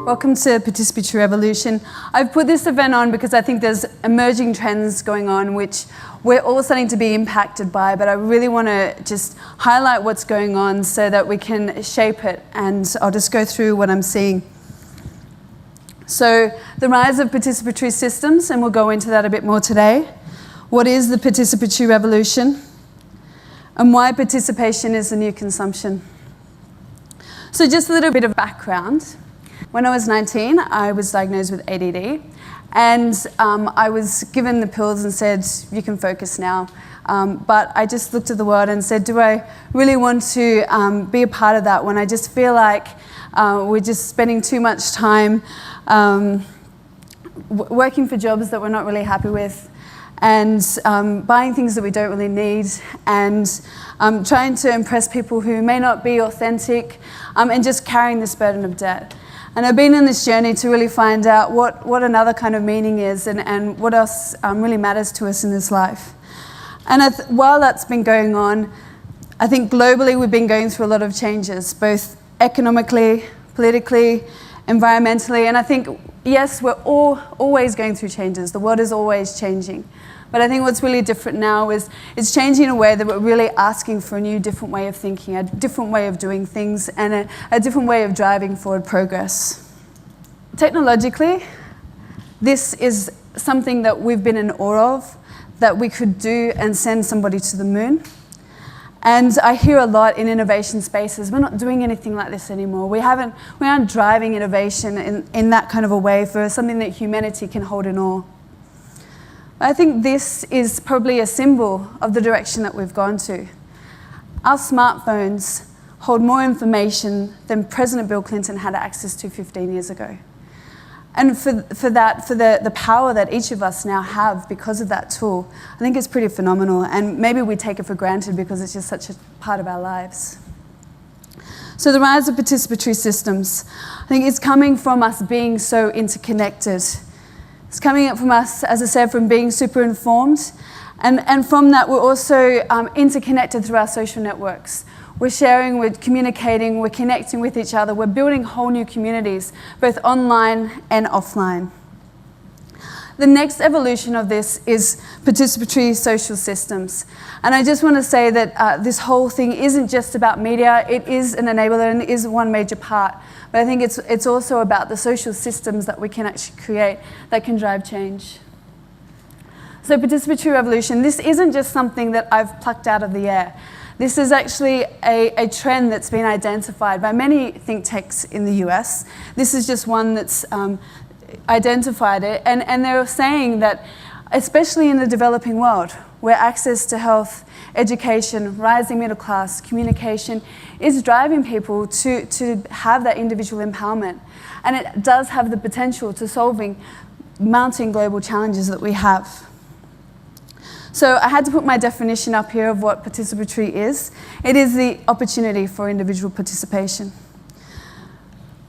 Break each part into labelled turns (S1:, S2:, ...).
S1: Welcome to Participatory Revolution. I've put this event on because I think there's emerging trends going on which we're all starting to be impacted by, but I really want to just highlight what's going on so that we can shape it, and I'll just go through what I'm seeing. So, the rise of participatory systems, and we'll go into that a bit more today. What is the participatory revolution? And why participation is the new consumption. So just a little bit of background. When I was 19, I was diagnosed with ADD, and I was given the pills and said, you can focus now. But I just looked at the world and said, do I really want to be a part of that when I just feel like we're just spending too much time working for jobs that we're not really happy with, and buying things that we don't really need, and trying to impress people who may not be authentic, and just carrying this burden of debt. And I've been on this journey to really find out what another kind of meaning is, and what else really matters to us in this life. And while that's been going on, I think globally we've been going through a lot of changes, both economically, politically, environmentally, and I think, yes, we're always going through changes. The world is always changing. But I think what's really different now is it's changing in a way that we're really asking for a new, different way of thinking, a different way of doing things, and a different way of driving forward progress. Technologically, this is something that we've been in awe of, that we could do and send somebody to the moon. And I hear a lot in innovation spaces, we're not doing anything like this anymore. We aren't driving innovation in that kind of a way for something that humanity can hold in awe. I think this is probably a symbol of the direction that we've gone to. Our smartphones hold more information than President Bill Clinton had access to 15 years ago. And for the power that each of us now have because of that tool, I think it's pretty phenomenal, and maybe we take it for granted because it's just such a part of our lives. So the rise of participatory systems, I think it's coming from us being so interconnected. It's coming up from us, as I said, from being super informed, and from that we're also interconnected through our social networks. We're sharing, we're communicating, we're connecting with each other, we're building whole new communities, both online and offline. The next evolution of this is participatory social systems. And I just want to say that this whole thing isn't just about media, it is an enabler and it is one major part. But I think it's also about the social systems that we can actually create that can drive change. So participatory revolution, this isn't just something that I've plucked out of the air. This is actually a trend that's been identified by many think tanks in the US. This is just one that's identified it, and they're saying that, especially in the developing world, where access to health, education, rising middle class, communication is driving people to have that individual empowerment. And it does have the potential to solving mounting global challenges that we have. So I had to put my definition up here of what participatory is. It is the opportunity for individual participation.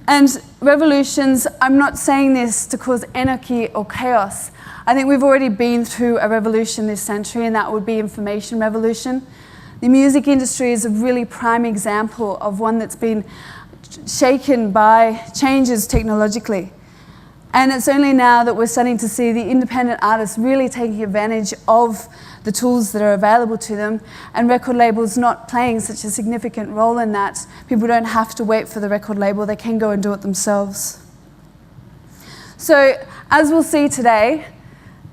S1: And revolutions, I'm not saying this to cause anarchy or chaos. I think we've already been through a revolution this century, and that would be information revolution. The music industry is a really prime example of one that's been shaken by changes technologically. And it's only now that we're starting to see the independent artists really taking advantage of the tools that are available to them, and record labels not playing such a significant role in that. People don't have to wait for the record label, they can go and do it themselves. So, as we'll see today,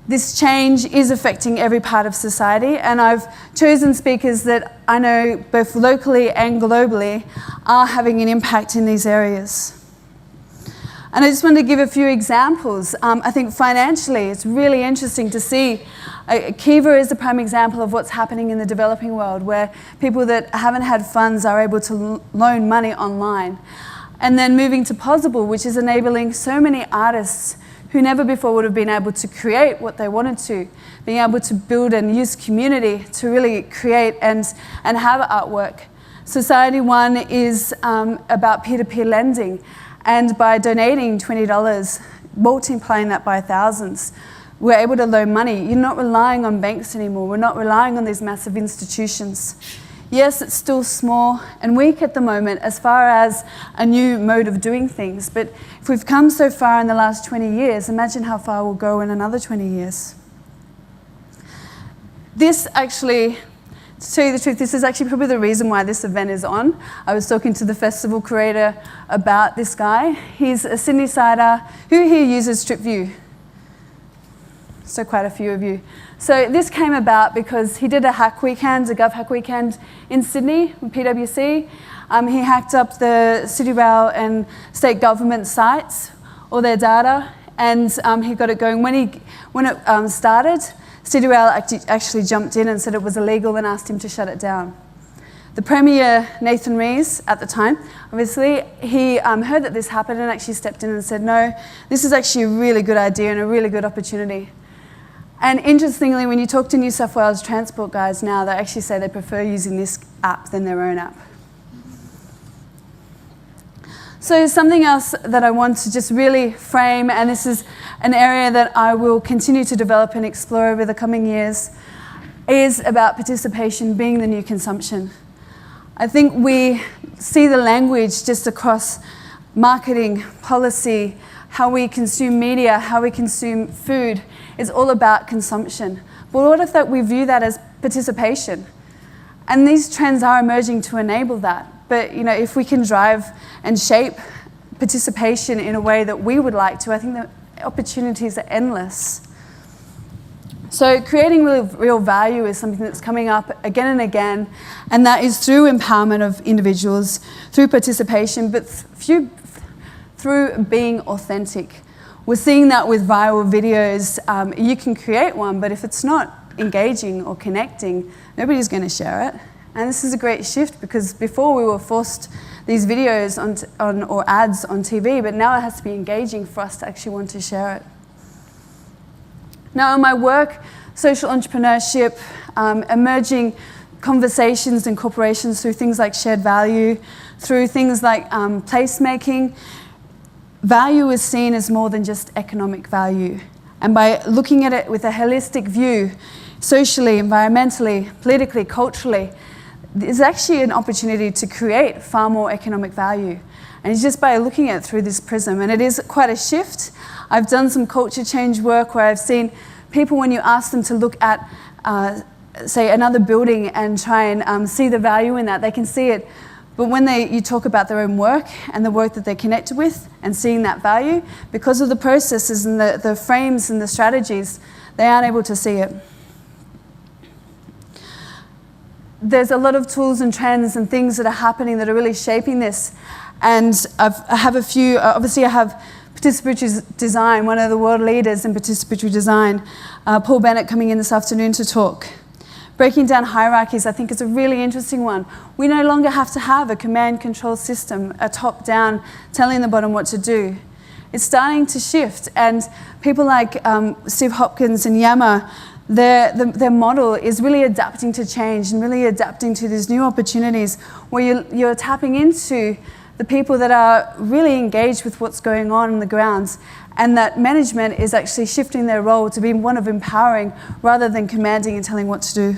S1: this change is affecting every part of society, and I've chosen speakers that I know both locally and globally are having an impact in these areas. And I just want to give a few examples. I think financially it's really interesting to see. Kiva is a prime example of what's happening in the developing world, where people that haven't had funds are able to loan money online. And then moving to Possible, which is enabling so many artists who never before would have been able to create what they wanted to, being able to build and use community to really create and have artwork. Society One is about peer-to-peer lending. And by donating $20, multiplying that by thousands, we're able to loan money. You're not relying on banks anymore. We're not relying on these massive institutions. Yes, it's still small and weak at the moment as far as a new mode of doing things, but if we've come so far in the last 20 years, imagine how far we'll go in another 20 years. This actually, to tell you the truth, this is actually probably the reason why this event is on. I was talking to the festival curator about this guy. He's a Sydney-sider. Who here uses Strip View? So quite a few of you. So this came about because he did a hack weekend, a Gov hack weekend in Sydney with PwC. He hacked up the City Rail and state government sites, all their data, and he got it going. When it started, City Rail actually jumped in and said it was illegal and asked him to shut it down. The Premier, Nathan Rees, at the time, obviously, he heard that this happened and actually stepped in and said, no, this is actually a really good idea and a really good opportunity. And interestingly, when you talk to New South Wales transport guys now, they actually say they prefer using this app than their own app. So something else that I want to just really frame, and this is an area that I will continue to develop and explore over the coming years, is about participation being the new consumption. I think we see the language just across marketing, policy, how we consume media, how we consume food. It's all about consumption. But what if we view that as participation? And these trends are emerging to enable that. But if we can drive and shape participation in a way that we would like to, I think the opportunities are endless. So creating real value is something that's coming up again and again, and that is through empowerment of individuals, through participation, but through being authentic. We're seeing that with viral videos. You can create one, but if it's not engaging or connecting, nobody's going to share it. And this is a great shift, because before we were forced these videos or ads on TV, but now it has to be engaging for us to actually want to share it. Now in my work, social entrepreneurship, emerging conversations and corporations through things like shared value, through things like placemaking, value is seen as more than just economic value. And by looking at it with a holistic view, socially, environmentally, politically, culturally, there's actually an opportunity to create far more economic value. And it's just by looking at it through this prism. And it is quite a shift. I've done some culture change work where I've seen people, when you ask them to look at, say, another building and try and see the value in that, they can see it. But when you talk about their own work and the work that they're connected with and seeing that value, because of the processes and the frames and the strategies, they aren't able to see it. There's a lot of tools and trends and things that are happening that are really shaping this. And I have a few, obviously I have participatory design, one of the world leaders in participatory design, Paul Bennett, coming in this afternoon to talk. Breaking down hierarchies, I think, is a really interesting one. We no longer have to have a command control system, a top-down telling the bottom what to do. It's starting to shift, and people like Steve Hopkins and Yammer, their model is really adapting to change and really adapting to these new opportunities where you're tapping into the people that are really engaged with what's going on the grounds, and that management is actually shifting their role to be one of empowering rather than commanding and telling what to do.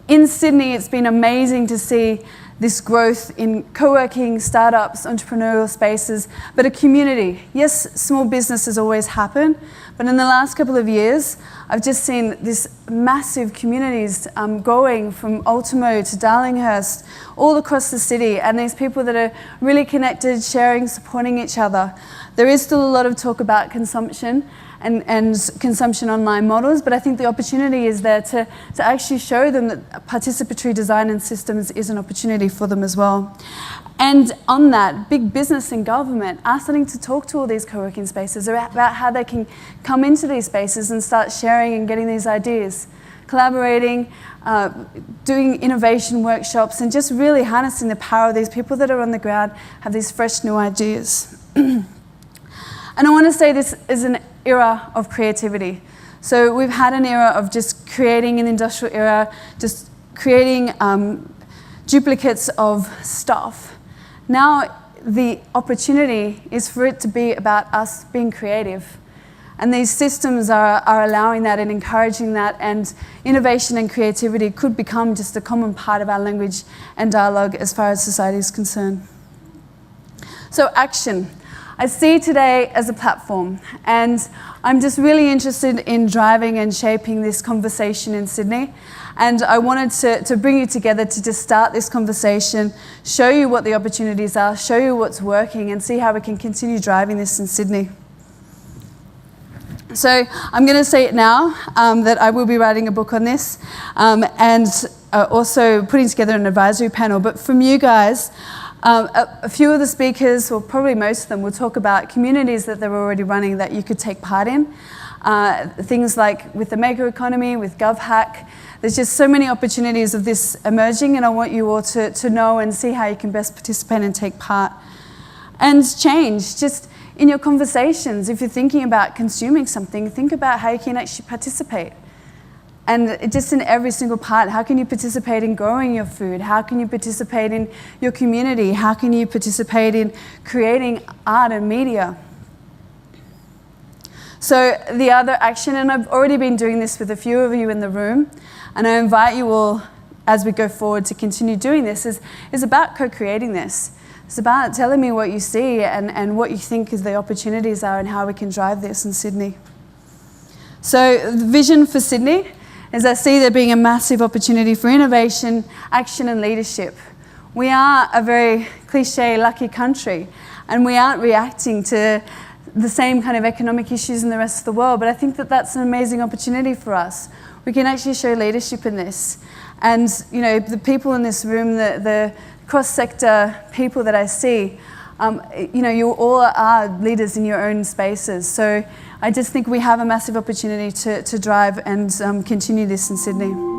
S1: In Sydney, it's been amazing to see this growth in co-working, startups, entrepreneurial spaces, but a community. Yes, small businesses always happen, but in the last couple of years, I've just seen this massive communities growing from Ultimo to Darlinghurst, all across the city, and these people that are really connected, sharing, supporting each other. There is still a lot of talk about consumption and consumption online models, but I think the opportunity is there to actually show them that participatory design and systems is an opportunity for them as well. And on that, big business and government are starting to talk to all these co-working spaces about how they can come into these spaces and start sharing and getting these ideas, collaborating, doing innovation workshops, and just really harnessing the power of these people that are on the ground, have these fresh new ideas. And I want to say this is an era of creativity. So we've had an era of just creating an industrial era, just creating duplicates of stuff. Now the opportunity is for it to be about us being creative. And these systems are allowing that and encouraging that, and innovation and creativity could become just a common part of our language and dialogue as far as society is concerned. So action. I see today as a platform, and I'm just really interested in driving and shaping this conversation in Sydney. And I wanted to bring you together to just start this conversation, show you what the opportunities are, show you what's working, and see how we can continue driving this in Sydney. So I'm going to say it now that I will be writing a book on this, and also putting together an advisory panel. But from you guys, a few of the speakers, or probably most of them, will talk about communities that they're already running that you could take part in. Things like with the maker economy, with GovHack. There's just so many opportunities of this emerging, and I want you all to know and see how you can best participate and take part. And change, just in your conversations, if you're thinking about consuming something, think about how you can actually participate. And just in every single part, how can you participate in growing your food? How can you participate in your community? How can you participate in creating art and media? So the other action, and I've already been doing this with a few of you in the room, and I invite you all as we go forward to continue doing this, is about co-creating this. It's about telling me what you see and what you think is the opportunities are and how we can drive this in Sydney. So the vision for Sydney is I see there being a massive opportunity for innovation, action and leadership. We are a very cliche, lucky country, and we aren't reacting to the same kind of economic issues in the rest of the world, but I think that that's an amazing opportunity for us. We can actually show leadership in this. And you know, the people in this room, the cross-sector people that I see, you know, you all are leaders in your own spaces. So I just think we have a massive opportunity to drive and continue this in Sydney.